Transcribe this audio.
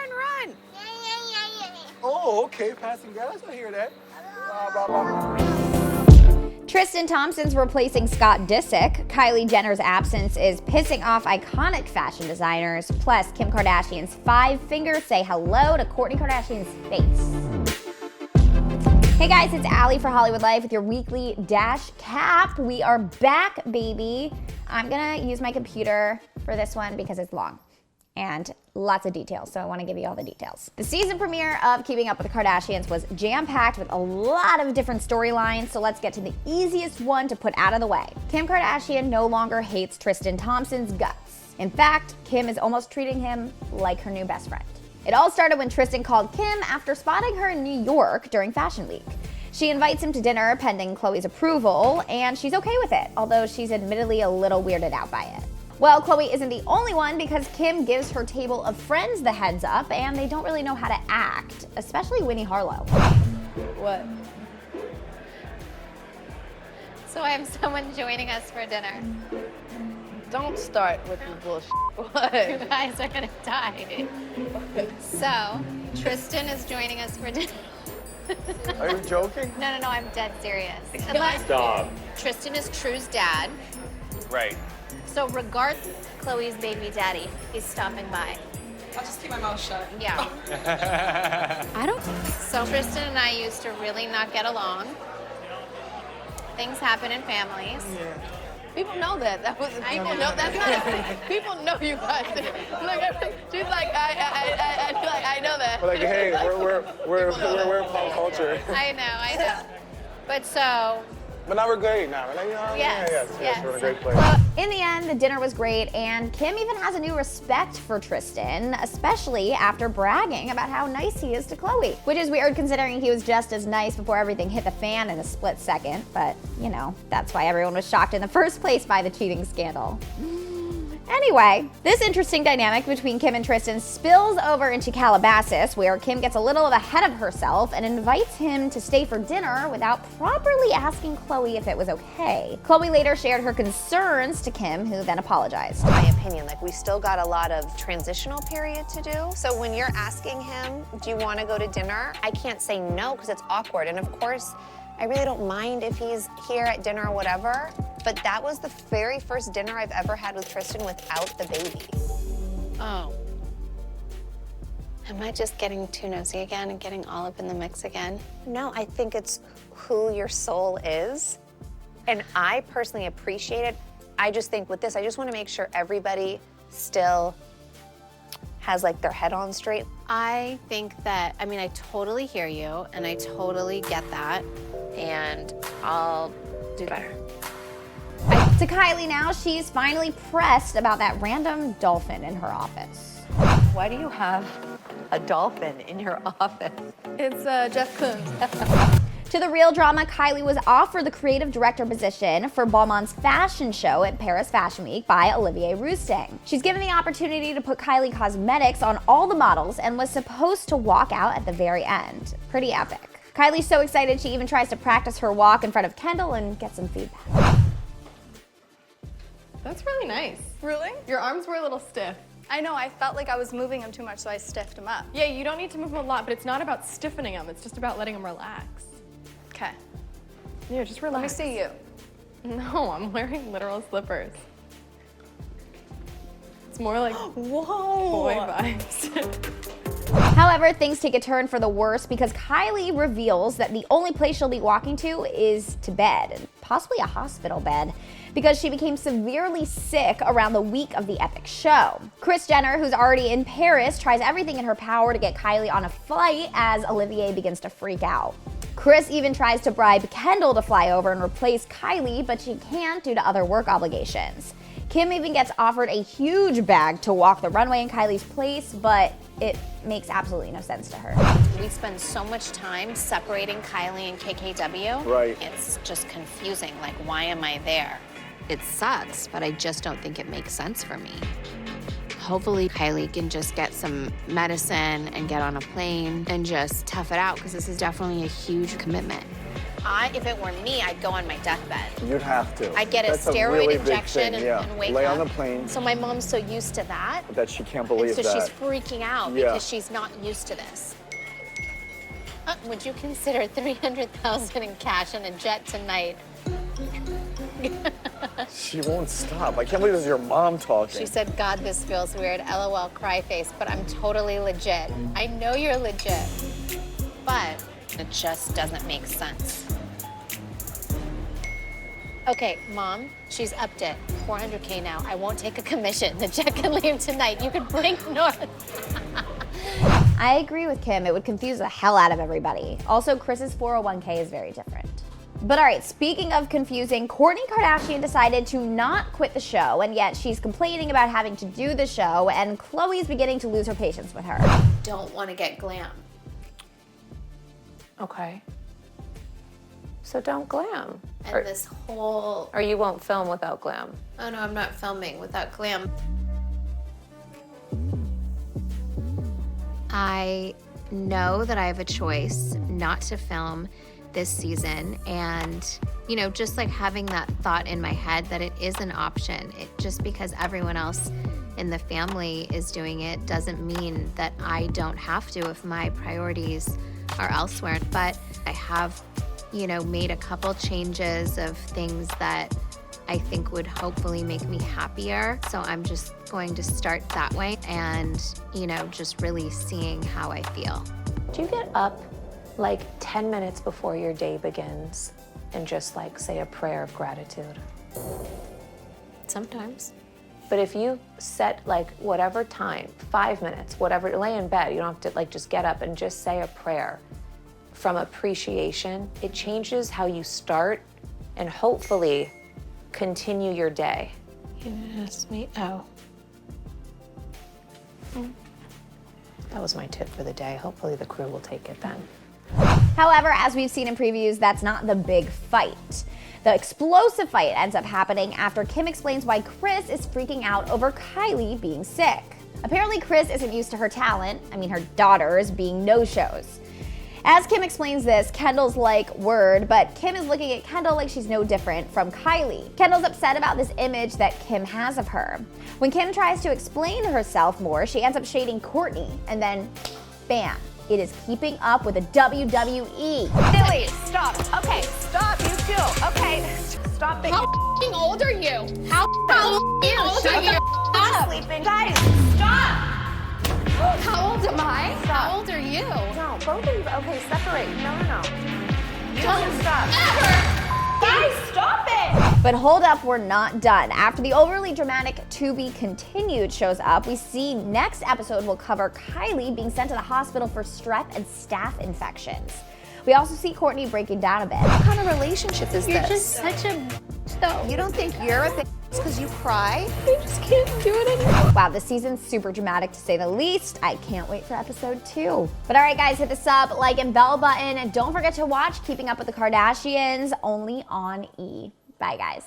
run. Oh, okay, passing gas. I hear that. Tristan Thompson's replacing Scott Disick. Kylie Jenner's absence is pissing off iconic fashion designers. Plus, Kim Kardashian's 5 fingers say hello to Kourtney Kardashian's face. Hey guys, it's Allie for Hollywood Life with your weekly Dash Cap. We are back, baby. I'm gonna use my computer for this one because it's long and lots of details, so I want to give you all the details. The season premiere of Keeping Up with the Kardashians was jam-packed with a lot of different storylines, so let's get to the easiest one to put out of the way. Kim Kardashian no longer hates Tristan Thompson's guts. In fact, Kim is almost treating him like her new best friend. It all started when Tristan called Kim after spotting her in New York during Fashion Week. She invites him to dinner pending Khloe's approval, and she's okay with it, although she's admittedly a little weirded out by it. Well, Khloe isn't the only one because Kim gives her table of friends the heads up and they don't really know how to act, especially Winnie Harlow. What? So I have someone joining us for dinner. Don't start with the bullshit. What? You guys are gonna die. So, Tristan is joining us for dinner. Are you joking? No, I'm dead serious. Stop. Tristan is True's dad. Right. So regardless, Khloe's baby daddy is stopping by. I'll just keep my mouth shut. Yeah. I don't. So Tristan and I used to really not get along. Things happen in families. Yeah. People know that. People know that's not. People know you guys. Like, she's like, I know that. We're like, hey, we're pop culture. I know. But so. But now we're great now. Like, you know, Yes. we're in a great place. Well, in the end, the dinner was great, and Kim even has a new respect for Tristan, especially after bragging about how nice he is to Khloe. Which is weird considering he was just as nice before everything hit the fan in a split second, but you know, that's why everyone was shocked in the first place by the cheating scandal. Anyway, this interesting dynamic between Kim and Tristan spills over into Calabasas, where Kim gets a little ahead of herself and invites him to stay for dinner without properly asking Khloe if it was okay. Khloe later shared her concerns to Kim, who then apologized. My opinion, like we still got a lot of transitional period to do. So when you're asking him, do you want to go to dinner? I can't say no because it's awkward. And of course, I really don't mind if he's here at dinner or whatever, but that was the very first dinner I've ever had with Tristan without the baby. Oh. Am I just getting too nosy again and getting all up in the mix again? No, I think it's who your soul is. And I personally appreciate it. I just think with this, I just want to make sure everybody still has like their head on straight. I think that, I mean, I totally hear you and I totally get that. And I'll do better. To Kylie now, she's finally pressed about that random dolphin in her office. Why do you have a dolphin in your office? It's Jeff Koons. To the real drama, Kylie was offered the creative director position for Balmain's fashion show at Paris Fashion Week by Olivier Rousteing. She's given the opportunity to put Kylie cosmetics on all the models and was supposed to walk out at the very end. Pretty epic. Kylie's so excited she even tries to practice her walk in front of Kendall and get some feedback. That's really nice. Really? Your arms were a little stiff. I know, I felt like I was moving them too much, so I stiffed them up. Yeah, you don't need to move them a lot, but it's not about stiffening them. It's just about letting them relax. Okay. Yeah, just Let me relax. see you. No, I'm wearing literal slippers. It's more like boy vibes. However, things take a turn for the worse because Kylie reveals that the only place she'll be walking to is to bed, possibly a hospital bed, because she became severely sick around the week of the epic show. Kris Jenner, who's already in Paris, tries everything in her power to get Kylie on a flight as Olivier begins to freak out. Kris even tries to bribe Kendall to fly over and replace Kylie, but she can't due to other work obligations. Kim even gets offered a huge bag to walk the runway in Kylie's place, but it makes absolutely no sense to her. We spend so much time separating Kylie and KKW. Right. It's just confusing. Like, why am I there? It sucks, but I just don't think it makes sense for me. Hopefully Kylie can just get some medicine and get on a plane and just tough it out because this is definitely a huge commitment. if it were me, I'd go on my deathbed. You'd have to. I'd get That's a steroid really big injection thing, yeah. and wake Lay up. on the plane. So my mom's so used to that. That she can't believe and so that. she's freaking out Yeah. because she's not used to this. Would you consider $300,000 in cash and a jet tonight? She won't stop. I can't believe this is your mom talking. She said, God, this feels weird. LOL, cry face, but I'm totally legit. I know you're legit, but it just doesn't make sense. Okay, Mom, she's upped it. $400K now. I won't take a commission. The check can leave tonight. You can bring north. I agree with Kim. It would confuse the hell out of everybody. Also, Kris's 401k is very different. But all right, speaking of confusing, Kourtney Kardashian decided to not quit the show, and yet she's complaining about having to do the show, and Khloe's beginning to lose her patience with her. Don't want to get glam. Okay. So don't glam. And this whole, Or you won't film without glam. oh no, I'm not filming without glam. I know that I have a choice not to film this season, and you know, just like having that thought in my head that it is an option. It just because everyone else in the family is doing it doesn't mean that I don't have to if my priorities are elsewhere. But I have, you know, made a couple changes of things that I think would hopefully make me happier. So I'm just going to start that way and, you know, just really seeing how I feel. Do you get up like 10 minutes before your day begins and just like say a prayer of gratitude? Sometimes. But if you set like whatever time, 5 minutes, whatever, lay in bed, you don't have to like just get up and just say a prayer from appreciation, it changes how you start and hopefully continue your day. You asked me, oh. That was my tip for the day. Hopefully the crew will take it then. However, as we've seen in previews, that's not the big fight. The explosive fight ends up happening after Kim explains why Kris is freaking out over Kylie being sick. Apparently, Kris isn't used to her talent, her daughters, being no-shows. As Kim explains this, Kendall's like, word, but Kim is looking at Kendall like she's no different from Kylie. Kendall's upset about this image that Kim has of her. When Kim tries to explain herself more, she ends up shading Kourtney, and then, bam, it is keeping up with the WWE. Billy, stop. Okay, stop. You too. Okay, stop it. How f***ing old are you? How f***ing old are you? I'm sleeping. Guys, stop. How old am I? How old are you? No, both of you. Okay, separate. No. You Don't don't stop. ever! Guys, stop it. But hold up, we're not done. After the overly dramatic To Be Continued shows up, we see next episode will cover Kylie being sent to the hospital for strep and staph infections. We also see Kourtney breaking down a bit. What kind of relationship is You're this? just such a though. You don't think you're a bitch because you cry? I just can't do it anymore. Wow, this season's super dramatic to say the least. I can't wait for episode 2. But all right, guys, hit the sub, like, and bell button. And don't forget to watch Keeping Up with the Kardashians only on E. Bye, guys.